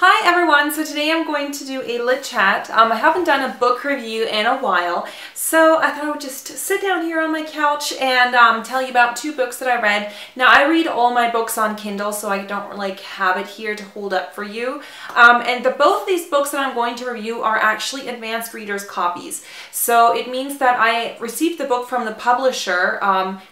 Hi everyone, so today I'm going to do a lit chat. I haven't done a book review in a while, so I thought I would just sit down here on my couch and tell you about two books that I read. Now I read all my books on Kindle, so I don't like have it here to hold up for you. Both these books that I'm going to review are actually advanced readers copies. So it means that I received the book from the publisher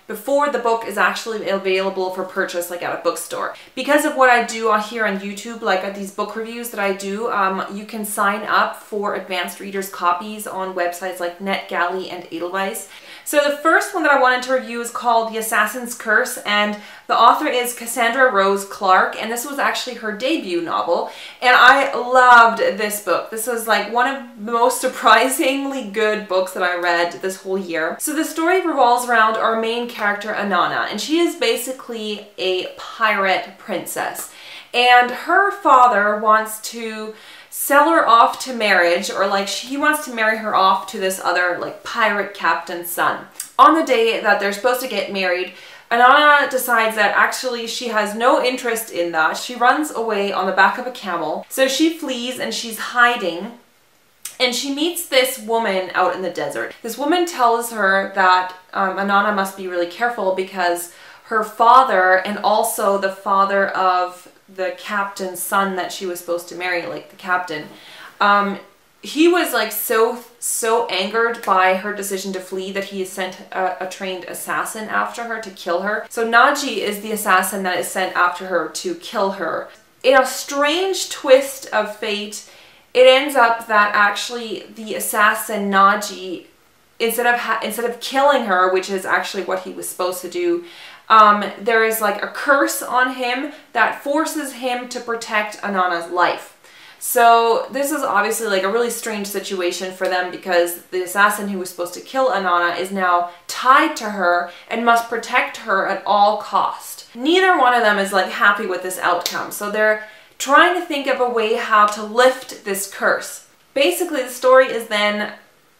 before the book is actually available for purchase like at a bookstore. Because of what I do here on YouTube, like at these book reviews that I do, you can sign up for advanced readers copies on websites like NetGalley and Edelweiss. So the first one that I wanted to review is called The Assassin's Curse, and the author is Cassandra Clarke, and this was actually her debut novel, and I loved this book. This was like one of the most surprisingly good books that I read this whole year. So the story revolves around our main character, Anana, and she is basically a pirate princess. And her father wants to sell her off to marriage, or like he wants to marry her off to this other like pirate captain's son. On the day that they're supposed to get married, Anana decides that actually she has no interest in that. She runs away on the back of a camel. So she flees and she's hiding. And she meets this woman out in the desert. This woman tells her that Anana must be really careful because her father, and also the father of the captain's son that she was supposed to marry, like the captain, he was like so angered by her decision to flee that he has sent a trained assassin after her to kill her. So Naji is the assassin that is sent after her to kill her. In a strange twist of fate, it ends up that actually the assassin Naji, instead of killing her, which is actually what he was supposed to do, there is like a curse on him that forces him to protect Anana's life. So this is obviously like a really strange situation for them because the assassin who was supposed to kill Anana is now tied to her and must protect her at all cost. Neither one of them is like happy with this outcome, so they're trying to think of a way how to lift this curse. Basically the story is then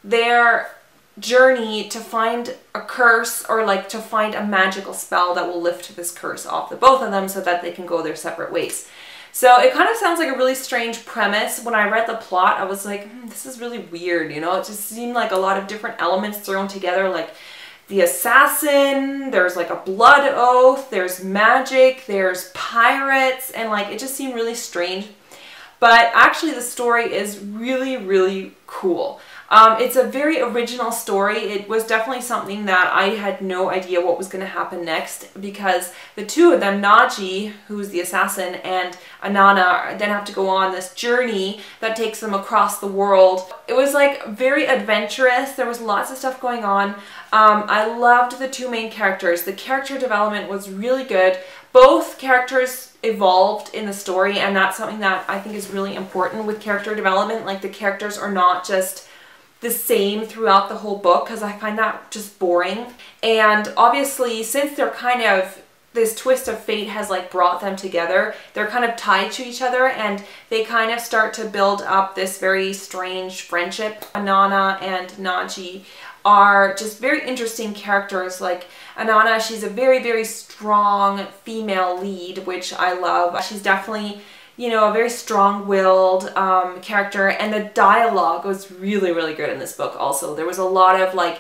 their journey to find a curse, or like to find a magical spell that will lift this curse off the both of them so that they can go their separate ways. So it kind of sounds like a really strange premise. When I read the plot, I was like, this is really weird, you know? It just seemed like a lot of different elements thrown together, like the assassin, there's like a blood oath, there's magic, there's pirates, and like it just seemed really strange. But actually the story is really cool. It's a very original story. It was definitely something that I had no idea what was going to happen next, because the two of them, Naji, who's the assassin, and Anana, then have to go on this journey that takes them across the world. It was like very adventurous. There was lots of stuff going on. I loved the two main characters. The character development was really good. Both characters evolved in the story, and that's something that I think is really important with character development. Like the characters are not just the same throughout the whole book, because I find that just boring. And obviously, since they're kind of, this twist of fate has like brought them together, they're kind of tied to each other, and they kind of start to build up this very strange friendship. Anana and Naji are just very interesting characters. Like Anana, she's a very strong female lead, which I love. She's definitely, you know, a very strong-willed character, and the dialogue was really good in this book also. There was a lot of like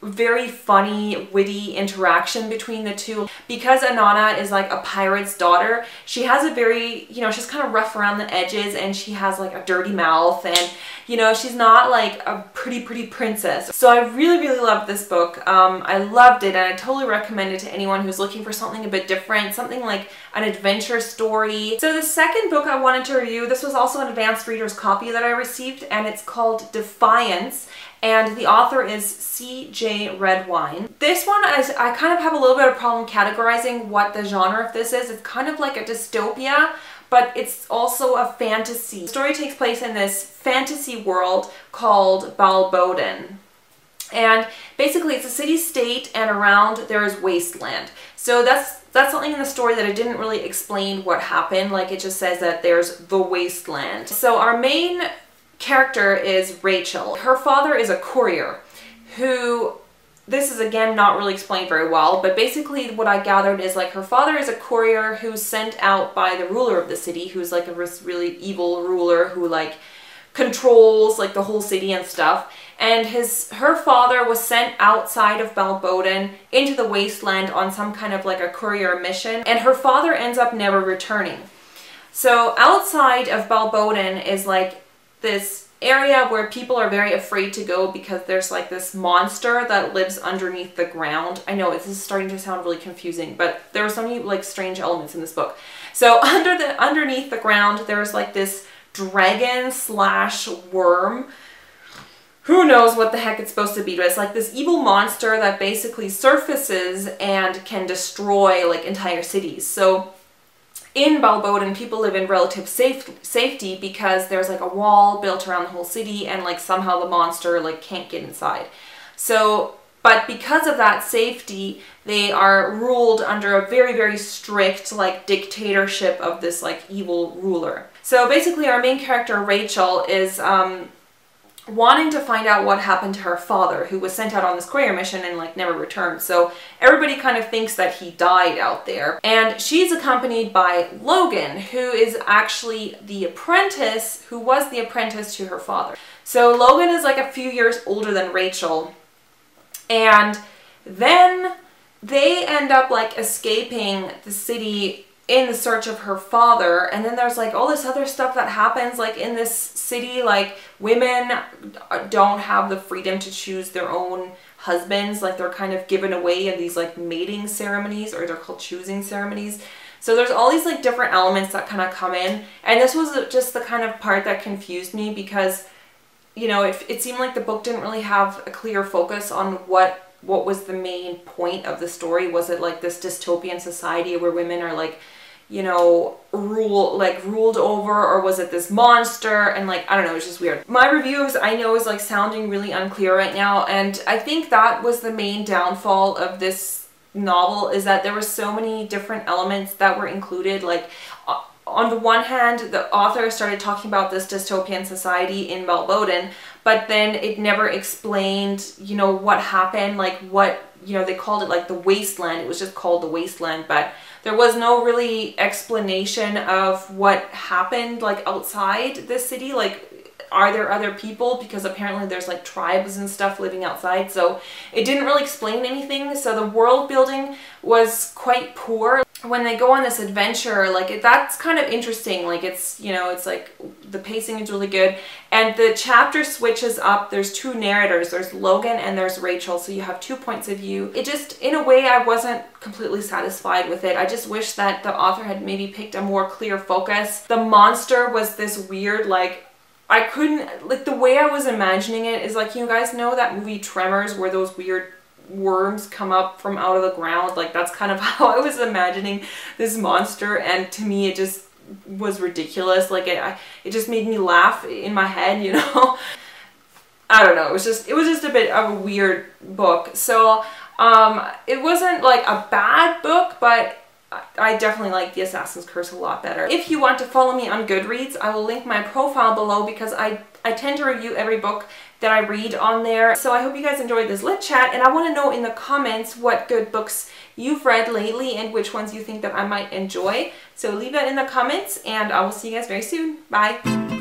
very funny, witty interaction between the two. Because Anana is like a pirate's daughter, she has a very, you know, she's kind of rough around the edges, and she has like a dirty mouth, and you know, she's not like a pretty princess. So I really loved this book. I loved it, and I totally recommend it to anyone who's looking for something a bit different, something like an adventure story. So the second book I wanted to review, this was also an advanced reader's copy that I received, and it's called Defiance, and the author is C.J. Redwine. This one, I kind of have a little bit of problem categorizing what the genre of this is. It's kind of like a dystopia, but it's also a fantasy. The story takes place in this fantasy world called Balboden. And basically it's a city-state, and around there is wasteland. So that's something in the story that it didn't really explain what happened. Like it just says that there's the wasteland. So our main character is Rachel. Her father is a courier who this is again not really explained very well, but basically what I gathered is like her father is a courier who's sent out by the ruler of the city, who's like a really evil ruler who like controls like the whole city and stuff. And her father was sent outside of Balboden into the wasteland on some kind of like a courier mission, and her father ends up never returning. So outside of Balboden is like this area where people are very afraid to go because there's like this monster that lives underneath the ground. I know this is starting to sound really confusing, but there are so many like strange elements in this book. So underneath the ground, there's like this dragon slash worm. Who knows what the heck it's supposed to be, but it's like this evil monster that basically surfaces and can destroy like entire cities. So in Balboden, people live in relative safety because there's like a wall built around the whole city, and like somehow the monster like can't get inside. So, but because of that safety, they are ruled under a very, very strict like dictatorship of this like evil ruler. So basically our main character, Rachel, is wanting to find out what happened to her father, who was sent out on this courier mission and like never returned. So everybody kind of thinks that he died out there. And she's accompanied by Logan, who is actually the apprentice, who was the apprentice to her father. So Logan is like a few years older than Rachel. And then they end up like escaping the city in the search of her father, and then there's like all this other stuff that happens like in this city, like women don't have the freedom to choose their own husbands, like they're kind of given away in these like mating ceremonies, or they're called choosing ceremonies. So there's all these like different elements that kind of come in, and this was just the kind of part that confused me because, you know, it seemed like the book didn't really have a clear focus on what was the main point of the story. Was it like this dystopian society where women are like, you know, ruled over, or was it this monster? And like, I don't know, it's just weird. My reviews, I know, is like sounding really unclear right now, and I think that was the main downfall of this novel, is that there were so many different elements that were included. Like, on the one hand, the author started talking about this dystopian society in Balboden, but then it never explained, you know, what happened, like what, you know, they called it like the wasteland. It was just called the wasteland, but there was no really explanation of what happened like outside the city. Like, are there other people? Because apparently there's like tribes and stuff living outside. So it didn't really explain anything. So the world building was quite poor. When they go on this adventure, like that's kind of interesting. Like it's, you know, it's like the pacing is really good. And the chapter switches up. There's two narrators. There's Logan and there's Rachel. So you have 2 points of view. It just, in a way, I wasn't completely satisfied with it. I just wish that the author had maybe picked a more clear focus. The monster was this weird, like, I couldn't, like the way I was imagining it is like, you guys know that movie Tremors where those weird worms come up from out of the ground? Like that's kind of how I was imagining this monster, and to me it just was ridiculous. Like it just made me laugh in my head, you know? I don't know, it was just a bit of a weird book. So it wasn't like a bad book, but I definitely like The Assassin's Curse a lot better. If you want to follow me on Goodreads, I will link my profile below because I tend to review every book that I read on there. So I hope you guys enjoyed this lit chat, and I want to know in the comments what good books you've read lately and which ones you think that I might enjoy. So leave that in the comments, and I will see you guys very soon. Bye!